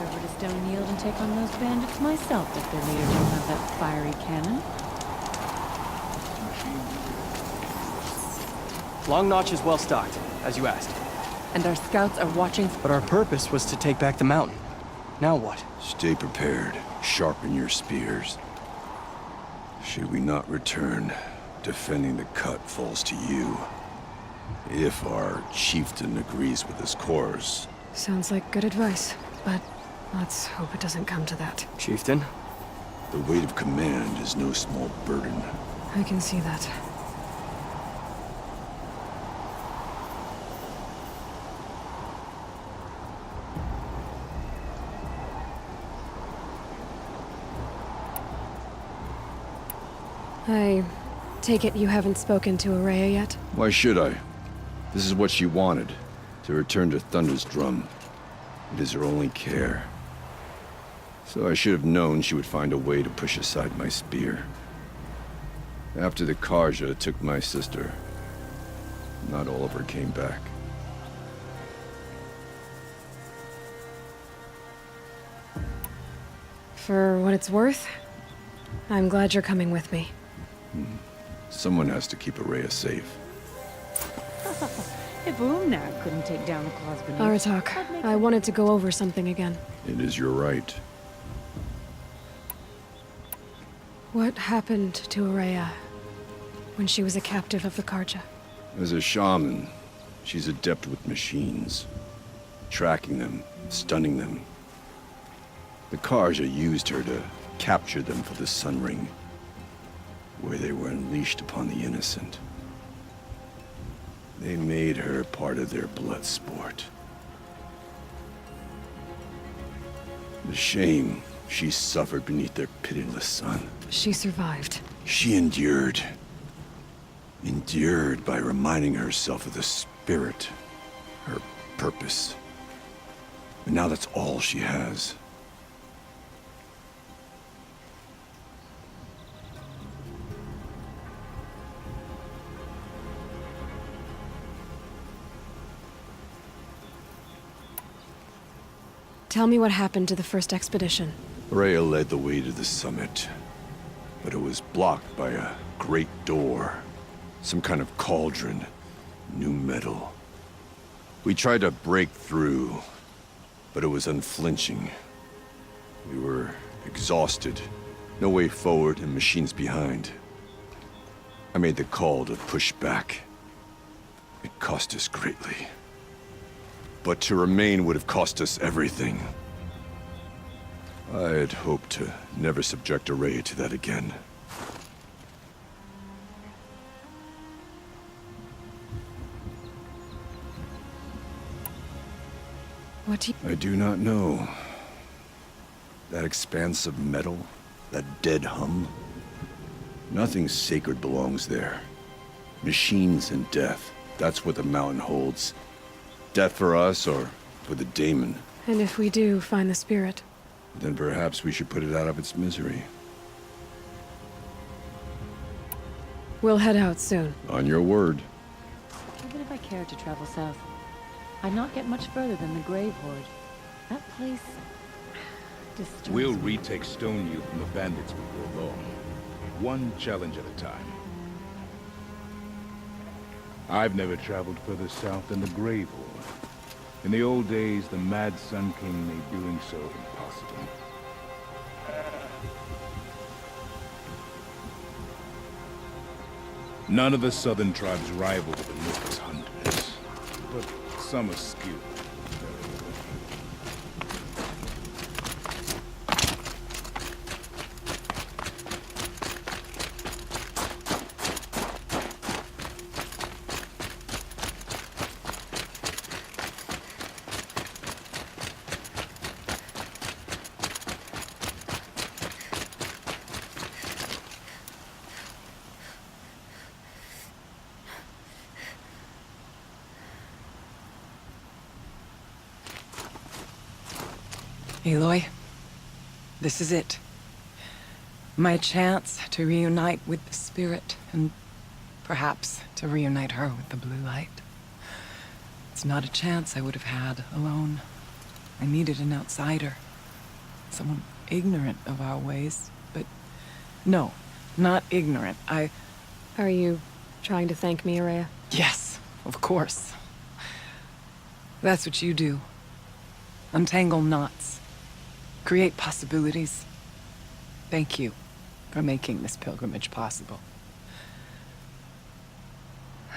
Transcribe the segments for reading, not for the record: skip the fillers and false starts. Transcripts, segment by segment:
over to Stone Yield and take on those bandits myself if their leader don't have that fiery cannon. Long Notch is well stocked, as you asked. And our scouts are watching. But our purpose was to take back the mountain. Now what? Stay prepared. Sharpen your spears. Should we not return, defending the cut falls to you. If our chieftain agrees with his course. Sounds like good advice, but let's hope it doesn't come to that. Chieftain? The weight of command is no small burden. I can see that. I take it you haven't spoken to Araya yet? Why should I? This is what she wanted, to return to Thunder's drum. It is her only care. So I should have known she would find a way to push aside my spear. After the Carja took my sister, not all of her came back. For what it's worth, I'm glad you're coming with me. Someone has to keep Araya safe. If Umnak couldn't take down the claws beneath... Aratak, I wanted to go over something again. It is your right. What happened to Araya when she was a captive of the Carja? As a shaman, she's adept with machines. Tracking them, stunning them. The Carja used her to capture them for the Sun Ring, where they were unleashed upon the innocent. They made her part of their blood sport. The shame she suffered beneath their pitiless sun. She survived. She endured. Endured by reminding herself of the spirit, her purpose. And now that's all she has. Tell me what happened to the first expedition. Rhea led the way to the summit, but it was blocked by a great door. Some kind of cauldron. New metal. We tried to break through, but it was unflinching. We were exhausted. No way forward and machines behind. I made the call to push back. It cost us greatly. But to remain would have cost us everything. I had hoped to never subject Araya to that again. I do not know. That expanse of metal, that dead hum. Nothing sacred belongs there. Machines and death, that's what the mountain holds. Death for us, or for the daemon. And if we do find the spirit? Then perhaps we should put it out of its misery. We'll head out soon. On your word. Even if I cared to travel south, I'd not get much further than the Grave Horde. That place... disturbs We'll me. retake Stone Yield from the bandits before long. One challenge at a time. I've never traveled further south than the Grave Horde. In the old days, the Mad Sun King made doing so impossible. None of the southern tribes rival the Lucas hunters, but some are skilled. Aloy, this is it. My chance to reunite with the spirit, and perhaps to reunite her with the blue light. It's not a chance I would have had alone. I needed an outsider, Someone ignorant of our ways, but no, not ignorant. Are you trying to thank me, Araya? Yes, of course. That's what you do. Untangle knots. Create possibilities. Thank you for making this pilgrimage possible.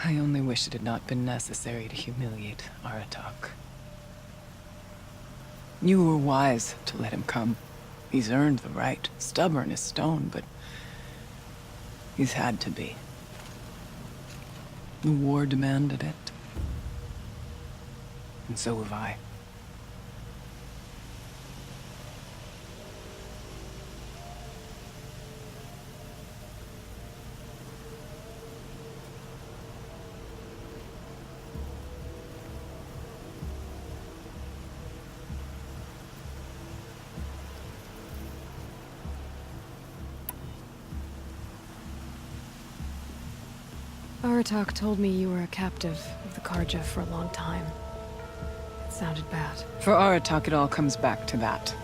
I only wish it had not been necessary to humiliate Aratak. You were wise to let him come. He's earned the right. Stubborn as stone, but he's had to be. The war demanded it. And so have I. Aratak told me you were a captive of the Karja for a long time. It sounded bad. For Aratak, it all comes back to that.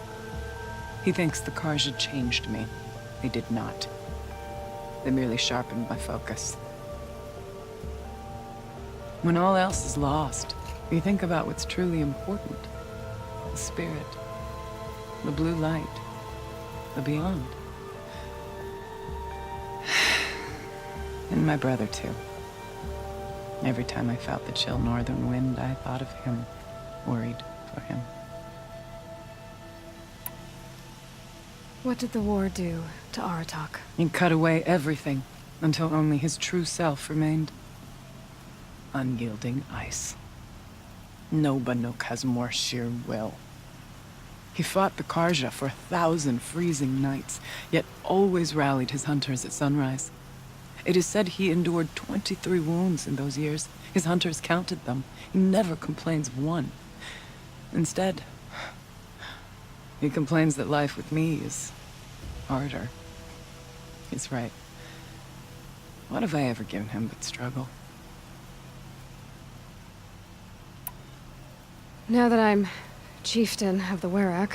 He thinks the Karja changed me. They did not. They merely sharpened my focus. When all else is lost, you think about what's truly important. The spirit. The blue light. The beyond. And my brother, too. Every time I felt the chill northern wind, I thought of him, worried for him. What did the war do to Aratak? It cut away everything, until only his true self remained. Unyielding ice. No Banuk has more sheer will. He fought the Karja for 1,000 freezing nights, yet always rallied his hunters at sunrise. It is said he endured 23 wounds in those years. His hunters counted them. He never complains of one. Instead, he complains that life with me is harder. He's right. What have I ever given him but struggle? Now that I'm chieftain of the Werak,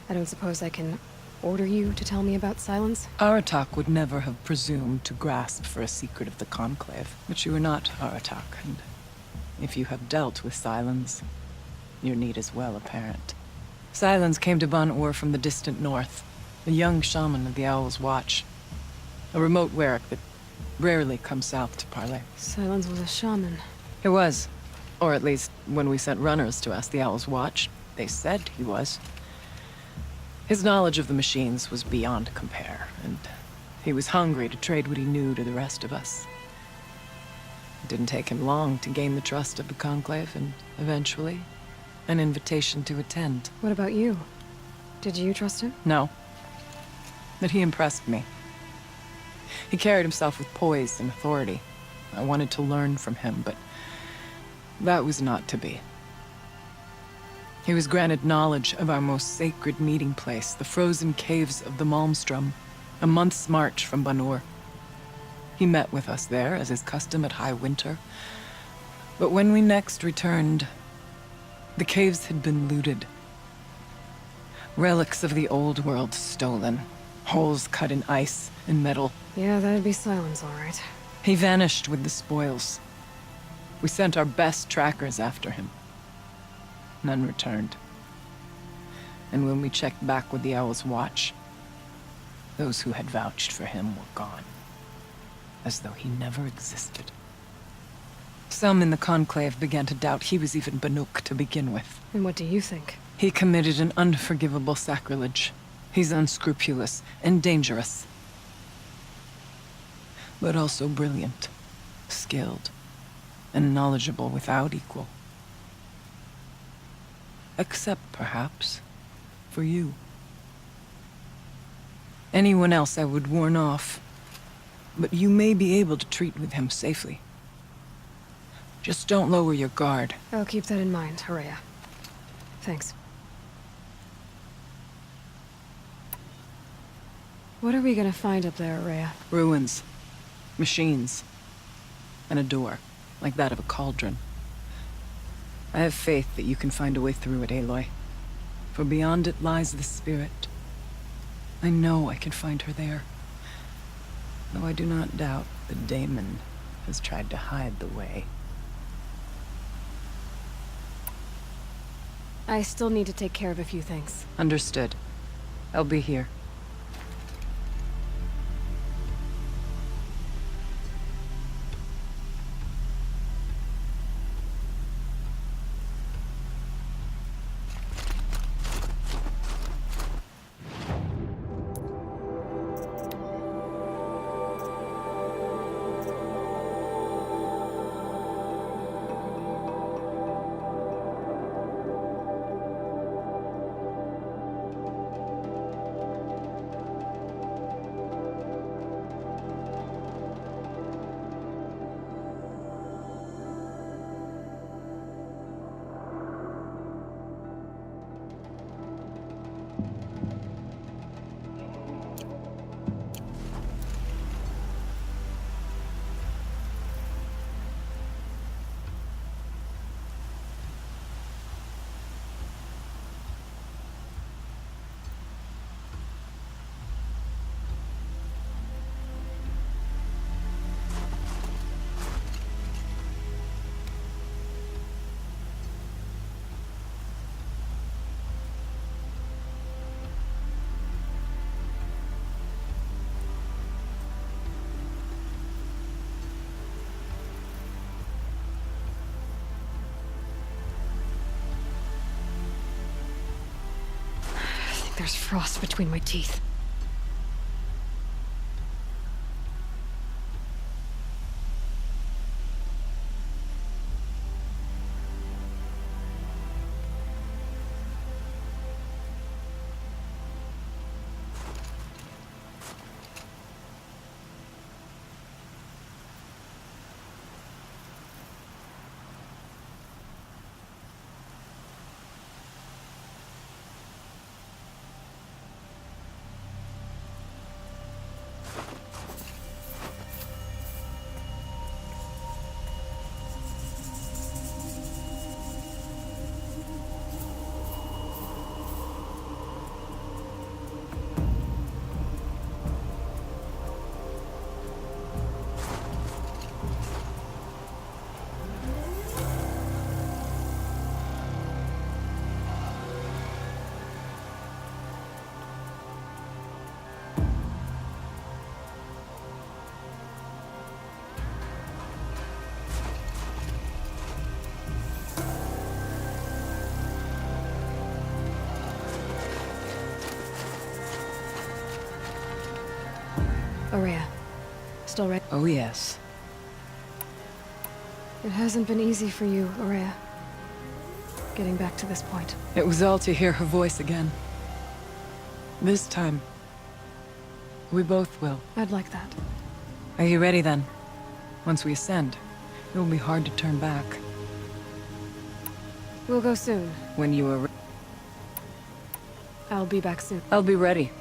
I don't suppose I can order you to tell me about Silence? Aratak would never have presumed to grasp for a secret of the Conclave. But you are not Aratak, and if you have dealt with Silence, your need is well apparent. Silence came to Ban-Ur from the distant north, a young shaman of the Owl's Watch. A remote Werak that rarely comes south to parley. Silence was a shaman. It was. Or at least, when we sent runners to ask the Owl's Watch, they said he was. His knowledge of the machines was beyond compare, and he was hungry to trade what he knew to the rest of us. It didn't take him long to gain the trust of the Conclave, and eventually, an invitation to attend. What about you? Did you trust him? No. But he impressed me. He carried himself with poise and authority. I wanted to learn from him, but that was not to be. He was granted knowledge of our most sacred meeting place, the frozen caves of the Malmstrom, a month's march from Ban-Ur. He met with us there, as is custom at High Winter. But when we next returned, the caves had been looted. Relics of the old world stolen. Holes cut in ice and metal. Yeah, that'd be Silence, all right. He vanished with the spoils. We sent our best trackers after him. None returned. And when we checked back with the Owl's Watch, those who had vouched for him were gone. As though he never existed. Some in the Conclave began to doubt he was even Banuk to begin with. And what do you think? He committed an unforgivable sacrilege. He's unscrupulous and dangerous. But also brilliant, skilled, and knowledgeable without equal. Except, perhaps, for you. Anyone else I would warn off, but you may be able to treat with him safely. Just don't lower your guard. I'll keep that in mind, Araya. Thanks. What are we gonna find up there, Araya? Ruins, machines, and a door, like that of a cauldron. I have faith that you can find a way through it, Aloy. For beyond it lies the spirit. I know I can find her there. Though I do not doubt the daemon has tried to hide the way. I still need to take care of a few things. Understood. I'll be here. There's frost between my teeth. Ourea. Still ready? Oh, yes. It hasn't been easy for you, Ourea. Getting back to this point. It was all to hear her voice again. This time, we both will. I'd like that. Are you ready then? Once we ascend, it will be hard to turn back. We'll go soon. When you are I'll be back soon. I'll be ready.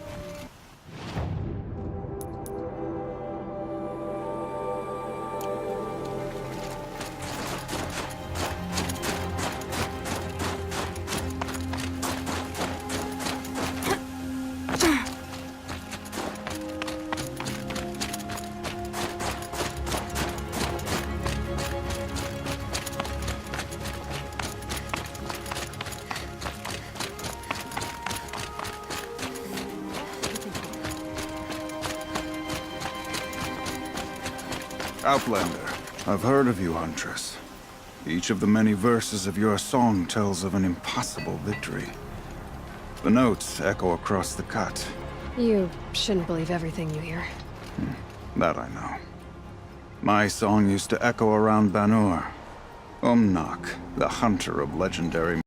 Outlander, I've heard of you, Huntress. Each of the many verses of your song tells of an impossible victory. The notes echo across the cut. You shouldn't believe everything you hear. That I know. My song used to echo around Banur. Umnak, the hunter of legendary